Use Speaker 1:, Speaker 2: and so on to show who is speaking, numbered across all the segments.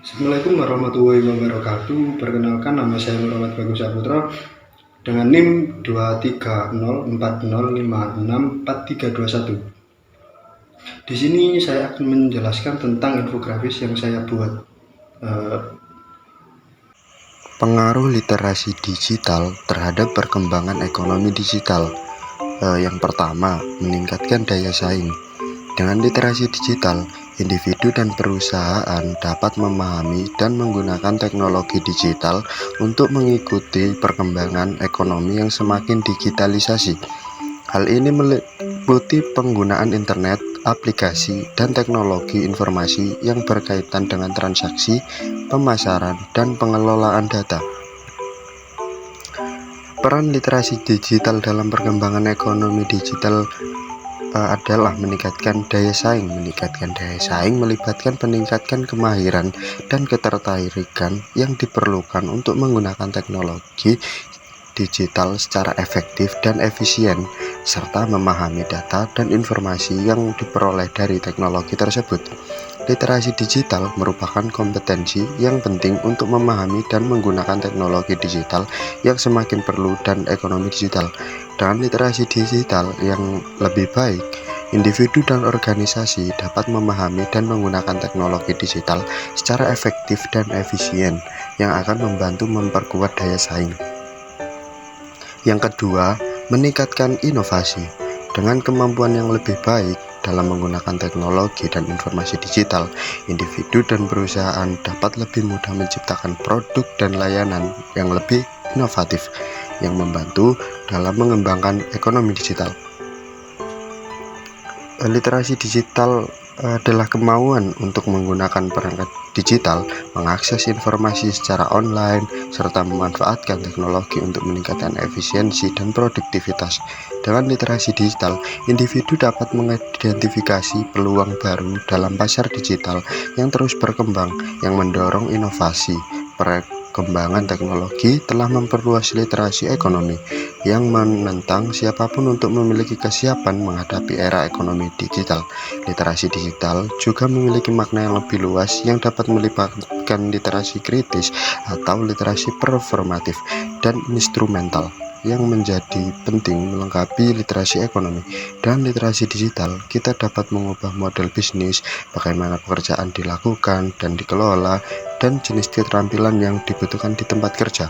Speaker 1: Assalamualaikum warahmatullahi wabarakatuh. Perkenalkan, nama saya Muhammad Bagus Saputra dengan NIM 23040564321. Di sini saya akan menjelaskan tentang infografis yang saya buat. Pengaruh literasi digital terhadap perkembangan ekonomi digital. Yang pertama, meningkatkan daya saing. Dengan literasi digital, individu dan perusahaan dapat memahami dan menggunakan teknologi digital untuk mengikuti perkembangan ekonomi yang semakin digitalisasi. Hal ini meliputi penggunaan internet, aplikasi, dan teknologi informasi yang berkaitan dengan transaksi, pemasaran, dan pengelolaan data. Peran literasi digital dalam perkembangan ekonomi digital adalah meningkatkan daya saing. Melibatkan peningkatan kemahiran dan ketertarikan yang diperlukan untuk menggunakan teknologi digital secara efektif dan efisien, serta memahami data dan informasi yang diperoleh dari teknologi tersebut. Literasi digital merupakan kompetensi yang penting untuk memahami dan menggunakan teknologi digital yang semakin perlu dan ekonomi digital. Dengan literasi digital yang lebih baik, individu dan organisasi dapat memahami dan menggunakan teknologi digital secara efektif dan efisien yang akan membantu memperkuat daya saing. Yang kedua, meningkatkan inovasi. Dengan kemampuan yang lebih baik dalam menggunakan teknologi dan informasi digital, individu dan perusahaan dapat lebih mudah menciptakan produk dan layanan yang lebih inovatif yang membantu dalam mengembangkan ekonomi digital. Literasi digital adalah kemauan untuk menggunakan perangkat digital, mengakses informasi secara online, serta memanfaatkan teknologi untuk meningkatkan efisiensi dan produktivitas. Dengan literasi digital, individu dapat mengidentifikasi peluang baru dalam pasar digital yang terus berkembang, yang mendorong inovasi. Perkembangan teknologi telah memperluas literasi ekonomi yang menentang siapapun untuk memiliki kesiapan menghadapi era ekonomi digital. Literasi digital juga memiliki makna yang lebih luas yang dapat melibatkan literasi kritis atau literasi performatif dan instrumental yang menjadi penting melengkapi literasi ekonomi. Dan literasi digital, kita dapat mengubah model bisnis, bagaimana pekerjaan dilakukan dan dikelola, dan jenis keterampilan yang dibutuhkan di tempat kerja.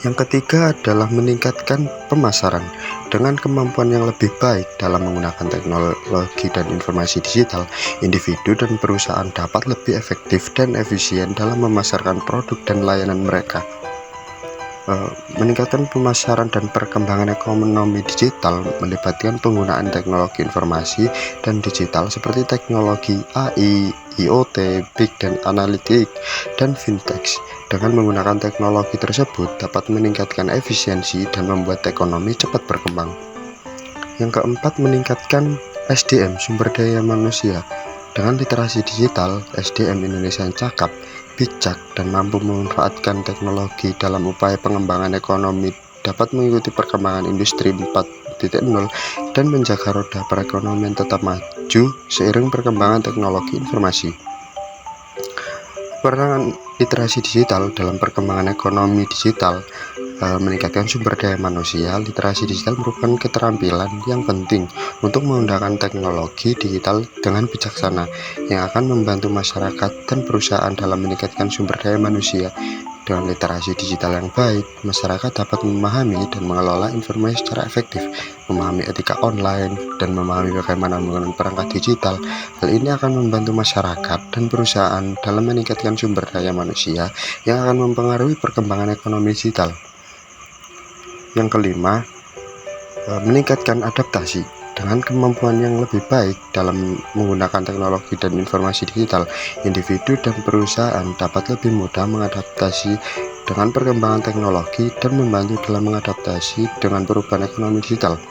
Speaker 1: Yang ketiga adalah meningkatkan pemasaran. Dengan kemampuan yang lebih baik dalam menggunakan teknologi dan informasi digital, individu dan perusahaan dapat lebih efektif dan efisien dalam memasarkan produk dan layanan mereka. Meningkatkan pemasaran dan perkembangan ekonomi digital melibatkan penggunaan teknologi informasi dan digital seperti teknologi AI, IoT, Big Data Analytics, dan Fintech. Dengan menggunakan teknologi tersebut dapat meningkatkan efisiensi dan membuat ekonomi cepat berkembang. Yang keempat, meningkatkan SDM, sumber daya manusia. Dengan literasi digital, SDM Indonesia yang cakap, bijak, dan mampu memanfaatkan teknologi dalam upaya pengembangan ekonomi dapat mengikuti perkembangan industri 4.0 dan menjaga roda perekonomian tetap maju seiring perkembangan teknologi informasi. Peran literasi digital dalam perkembangan ekonomi digital meningkatkan sumber daya manusia. Literasi digital merupakan keterampilan yang penting untuk menggunakan teknologi digital dengan bijaksana yang akan membantu masyarakat dan perusahaan dalam meningkatkan sumber daya manusia. Dengan literasi digital yang baik, masyarakat dapat memahami dan mengelola informasi secara efektif, memahami etika online, dan memahami bagaimana menggunakan perangkat digital. Hal ini akan membantu masyarakat dan perusahaan dalam meningkatkan sumber daya manusia yang akan mempengaruhi perkembangan ekonomi digital. Yang kelima, meningkatkan adaptasi. Dengan kemampuan yang lebih baik dalam menggunakan teknologi dan informasi digital, individu dan perusahaan dapat lebih mudah mengadaptasi dengan perkembangan teknologi dan membantu dalam mengadaptasi dengan perubahan ekonomi digital,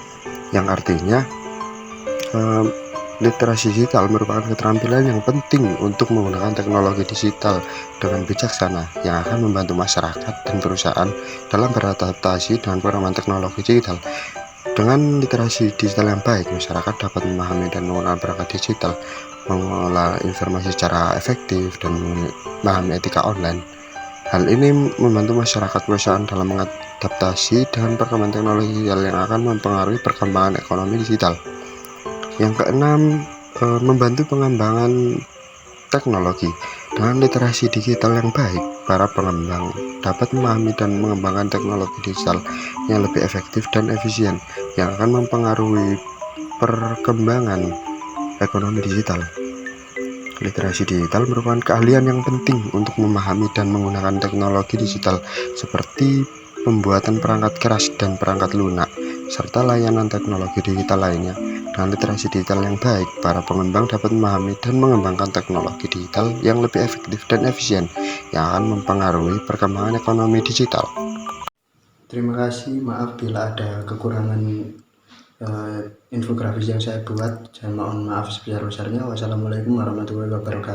Speaker 1: yang artinya literasi digital merupakan keterampilan yang penting untuk menggunakan teknologi digital dengan bijaksana yang akan membantu masyarakat dan perusahaan dalam beradaptasi dengan perkembangan teknologi digital. Dengan literasi digital yang baik, masyarakat dapat memahami dan menggunakan perangkat digital, mengelola informasi secara efektif, dan memahami etika online. Hal ini membantu masyarakat perusahaan dalam mengadaptasi dengan perkembangan teknologi digital yang akan mempengaruhi perkembangan ekonomi digital. Yang keenam, membantu pengembangan teknologi. Dengan literasi digital yang baik, para pengembang dapat memahami dan mengembangkan teknologi digital yang lebih efektif dan efisien, yang akan mempengaruhi perkembangan ekonomi digital. Literasi digital merupakan keahlian yang penting untuk memahami dan menggunakan teknologi digital seperti pembuatan perangkat keras dan perangkat lunak, serta layanan teknologi digital lainnya. Dengan literasi digital yang baik, para pengembang dapat memahami dan mengembangkan teknologi digital yang lebih efektif dan efisien, yang akan mempengaruhi perkembangan ekonomi digital.
Speaker 2: Terima kasih, maaf bila ada kekurangan infografis yang saya buat. Mohon maaf sebesar-besarnya. Wassalamualaikum warahmatullahi wabarakatuh.